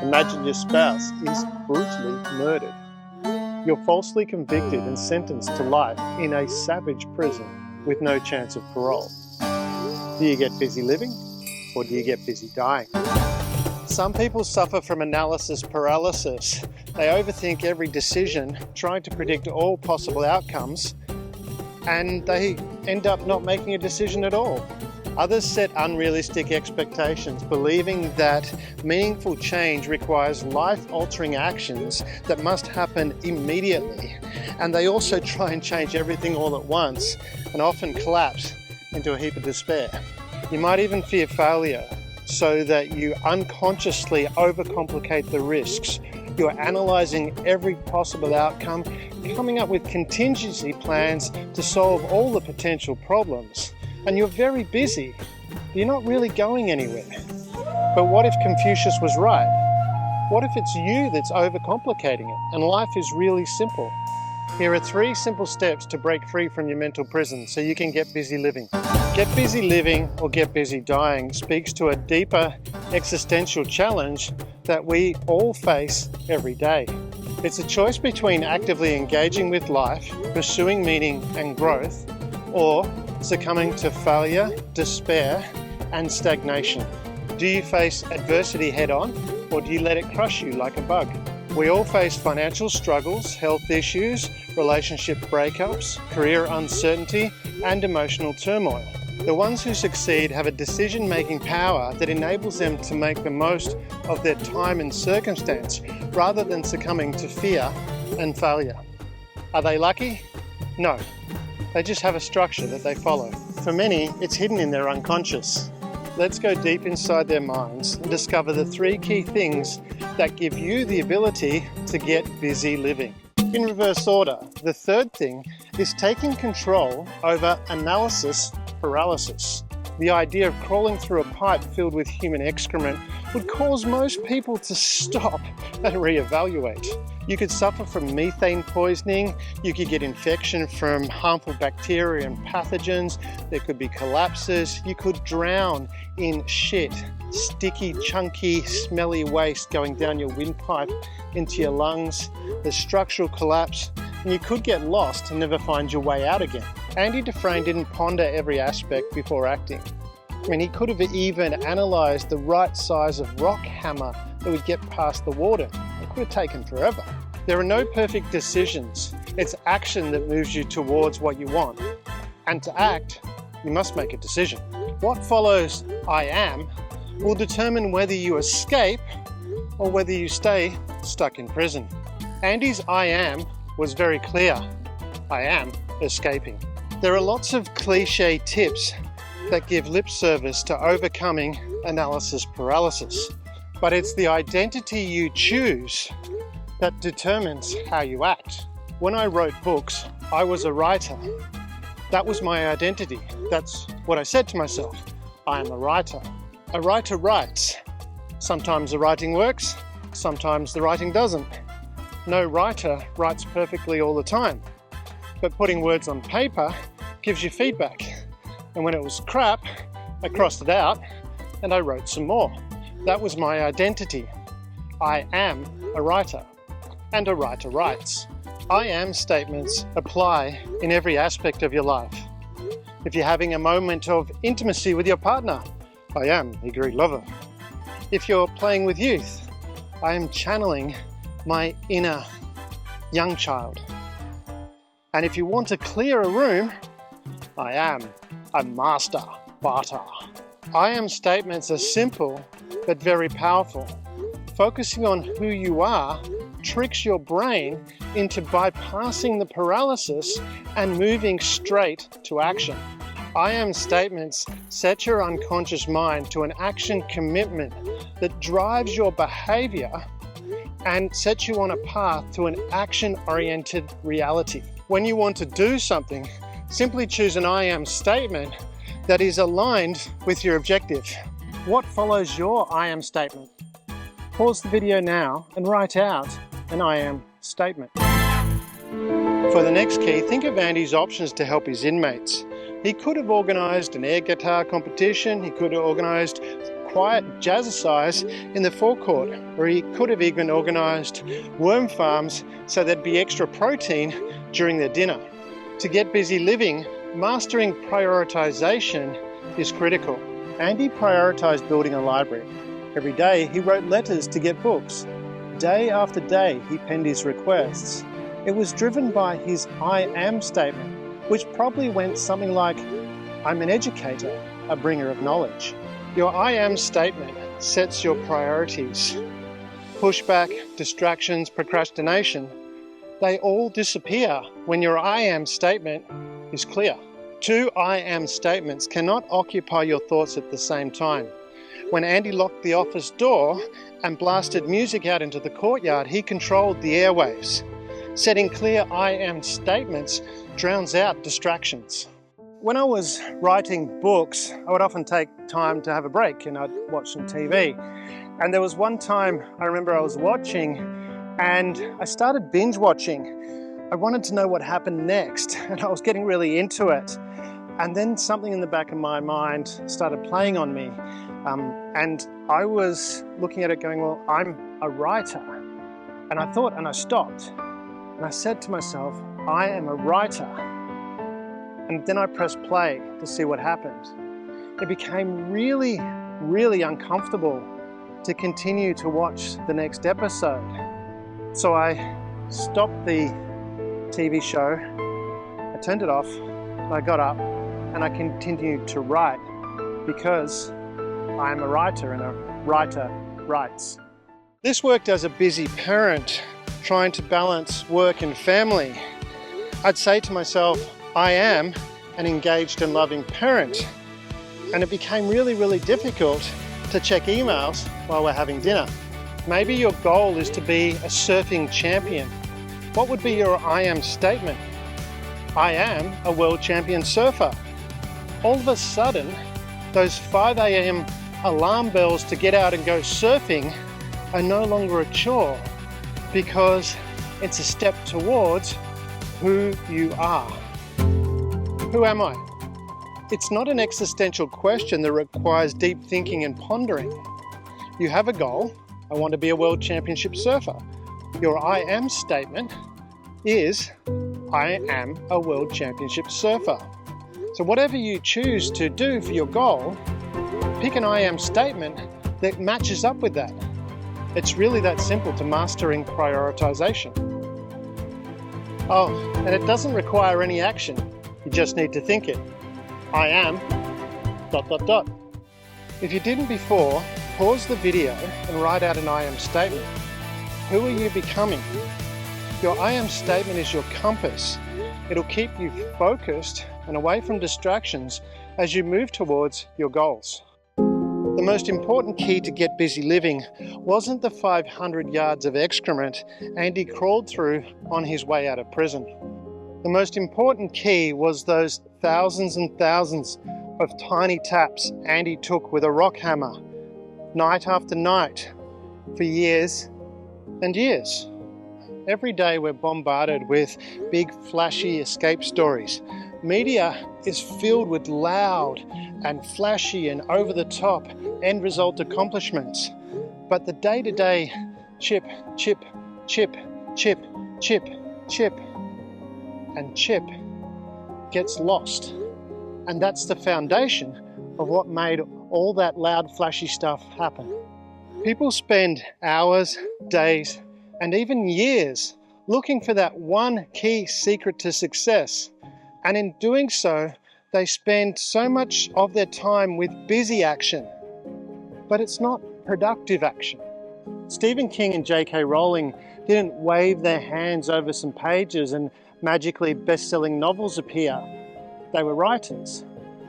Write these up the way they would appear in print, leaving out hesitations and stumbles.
Imagine your spouse is brutally murdered. You're falsely convicted and sentenced to life in a savage prison with no chance of parole. Do you get busy living or do you get busy dying? Some people suffer from analysis paralysis. They overthink every decision, trying to predict all possible outcomes, and they end up not making a decision at all. Others set unrealistic expectations, believing that meaningful change requires life-altering actions that must happen immediately. And they also try and change everything all at once and often collapse into a heap of despair. You might even fear failure, so that you unconsciously overcomplicate the risks. You're analysing every possible outcome, coming up with contingency plans to solve all the potential problems. And you're very busy. You're not really going anywhere. But what if Confucius was right? What if it's you that's overcomplicating it and life is really simple? Here are 3 simple steps to break free from your mental prison so you can get busy living. Get busy living or get busy dying speaks to a deeper existential challenge that we all face every day. It's a choice between actively engaging with life, pursuing meaning and growth, or succumbing to failure, despair, and stagnation. Do you face adversity head-on, or do you let it crush you like a bug? We all face financial struggles, health issues, relationship breakups, career uncertainty, and emotional turmoil. The ones who succeed have a decision-making power that enables them to make the most of their time and circumstance, rather than succumbing to fear and failure. Are they lucky? No. They just have a structure that they follow. For many, it's hidden in their unconscious. Let's go deep inside their minds and discover the 3 key things that give you the ability to get busy living. In reverse order, the 3rd thing is taking control over analysis paralysis. The idea of crawling through a pipe filled with human excrement would cause most people to stop and reevaluate. You could suffer from methane poisoning, you could get infection from harmful bacteria and pathogens, there could be collapses, you could drown in shit, sticky, chunky, smelly waste going down your windpipe into your lungs, the structural collapse, and you could get lost and never find your way out again. Andy Dufresne didn't ponder every aspect before acting. He could have even analysed the right size of rock hammer that would get past the water. It could have taken forever. There are no perfect decisions. It's action that moves you towards what you want. And to act, you must make a decision. What follows I am will determine whether you escape or whether you stay stuck in prison. Andy's I am was very clear. I am escaping. There are lots of cliche tips that give lip service to overcoming analysis paralysis. But it's the identity you choose that determines how you act. When I wrote books, I was a writer. That was my identity. That's what I said to myself. I am a writer. A writer writes. Sometimes the writing works, sometimes the writing doesn't. No writer writes perfectly all the time. But putting words on paper gives you feedback. And when it was crap, I crossed it out and I wrote some more. That was my identity. I am a writer, and a writer writes. I am statements apply in every aspect of your life. If you're having a moment of intimacy with your partner, I am a great lover. If you're playing with youth, I am channeling my inner young child. And if you want to clear a room, I am a master barter. I am statements are simple but very powerful. Focusing on who you are tricks your brain into bypassing the paralysis and moving straight to action. I am statements set your unconscious mind to an action commitment that drives your behavior and sets you on a path to an action-oriented reality. When you want to do something, simply choose an I am statement that is aligned with your objective. What follows your I am statement? Pause the video now and write out an I am statement. For the next key, think of Andy's options to help his inmates. He could have organised an air guitar competition, he could have organised quiet jazzercise in the forecourt, or he could have even organised worm farms so there'd be extra protein during their dinner. To get busy living, mastering prioritisation is critical. Andy prioritised building a library. Every day he wrote letters to get books. Day after day he penned his requests. It was driven by his I am statement, which probably went something like, I'm an educator, a bringer of knowledge. Your I am statement sets your priorities. Pushback, distractions, procrastination, they all disappear when your I am statement is clear. Two I am statements cannot occupy your thoughts at the same time. When Andy locked the office door and blasted music out into the courtyard, he controlled the airwaves. Setting clear I am statements drowns out distractions. When I was writing books, I would often take time to have a break and I'd watch some TV. And there was one time I remember I was watching and I started binge watching. I wanted to know what happened next and I was getting really into it. And then something in the back of my mind started playing on me. And I was looking at it going, well, I'm a writer. And I thought, and I stopped. And I said to myself, I am a writer. And then I pressed play to see what happened. It became really, really uncomfortable to continue to watch the next episode. So I stopped the TV show, I turned it off, and I got up and I continued to write because I am a writer and a writer writes. This worked as a busy parent trying to balance work and family. I'd say to myself, I am an engaged and loving parent. And it became really, really difficult to check emails while we're having dinner. Maybe your goal is to be a surfing champion. What would be your I am statement? I am a world champion surfer. All of a sudden, those 5 a.m. alarm bells to get out and go surfing are no longer a chore because it's a step towards who you are. Who am I? It's not an existential question that requires deep thinking and pondering. You have a goal. I want to be a world championship surfer. Your I am statement is, I am a world championship surfer. So whatever you choose to do for your goal, pick an I am statement that matches up with that. It's really that simple to mastering prioritization. Oh, and it doesn't require any action. You just need to think it. I am ... If you didn't before, pause the video and write out an I am statement. Who are you becoming? Your I am statement is your compass. It'll keep you focused and away from distractions as you move towards your goals. The most important key to get busy living wasn't the 500 yards of excrement Andy crawled through on his way out of prison. The most important key was those thousands and thousands of tiny taps Andy took with a rock hammer, night after night, for years and years. Every day we're bombarded with big flashy escape stories. Media is filled with loud and flashy and over-the-top end result accomplishments. But the day-to-day chip, chip, chip, chip, chip, chip, and chip gets lost. And that's the foundation of what made all that loud, flashy stuff happen. People spend hours, days, and even years looking for that one key secret to success. And in doing so, they spend so much of their time with busy action, but it's not productive action. Stephen King and J.K. Rowling didn't wave their hands over some pages and magically best-selling novels appear. They were writers.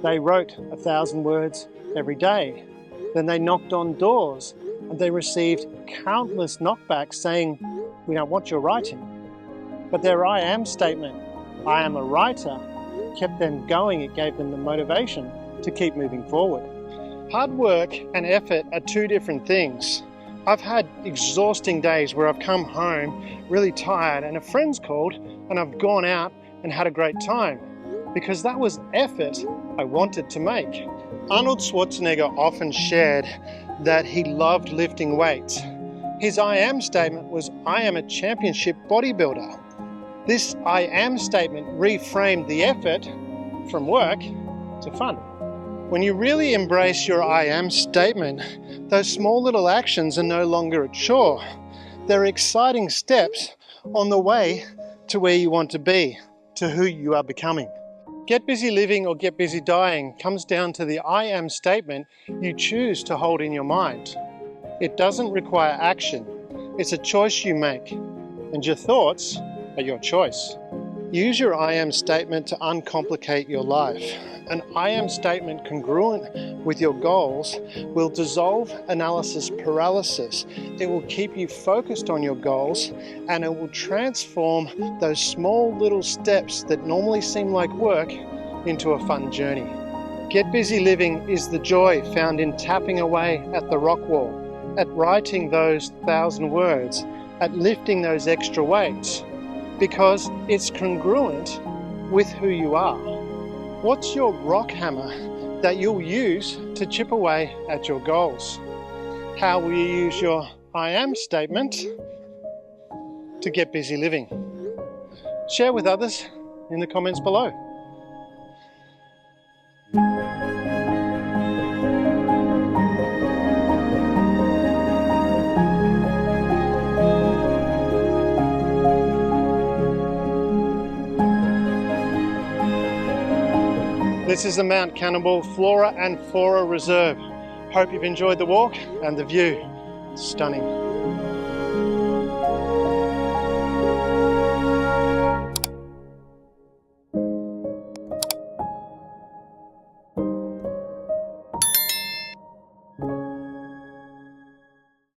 They wrote 1,000 words every day. Then they knocked on doors and they received countless knockbacks saying, "We don't want your writing." But their I am statement, "I am a writer," kept them going. It gave them the motivation to keep moving forward. Hard work and effort are two different things. I've had exhausting days where I've come home really tired and a friend's called and I've gone out and had a great time because that was effort I wanted to make. Arnold Schwarzenegger often shared that he loved lifting weights. His I am statement was, "I am a championship bodybuilder." This I am statement reframed the effort from work to fun. When you really embrace your I am statement, those small little actions are no longer a chore. They're exciting steps on the way to where you want to be, to who you are becoming. Get busy living or get busy dying comes down to the I am statement you choose to hold in your mind. It doesn't require action. It's a choice you make, and your thoughts are your choice. Use your I am statement to uncomplicate your life. An I am statement congruent with your goals will dissolve analysis paralysis. It will keep you focused on your goals, and it will transform those small little steps that normally seem like work into a fun journey. Get busy living is the joy found in tapping away at the rock wall, at writing those 1,000 words, at lifting those extra weights, because it's congruent with who you are. What's your rock hammer that you'll use to chip away at your goals? How will you use your I am statement to get busy living? Share with others in the comments below. This is the Mount Cannibal Flora and Fauna Reserve. Hope you've enjoyed the walk and the view. It's stunning.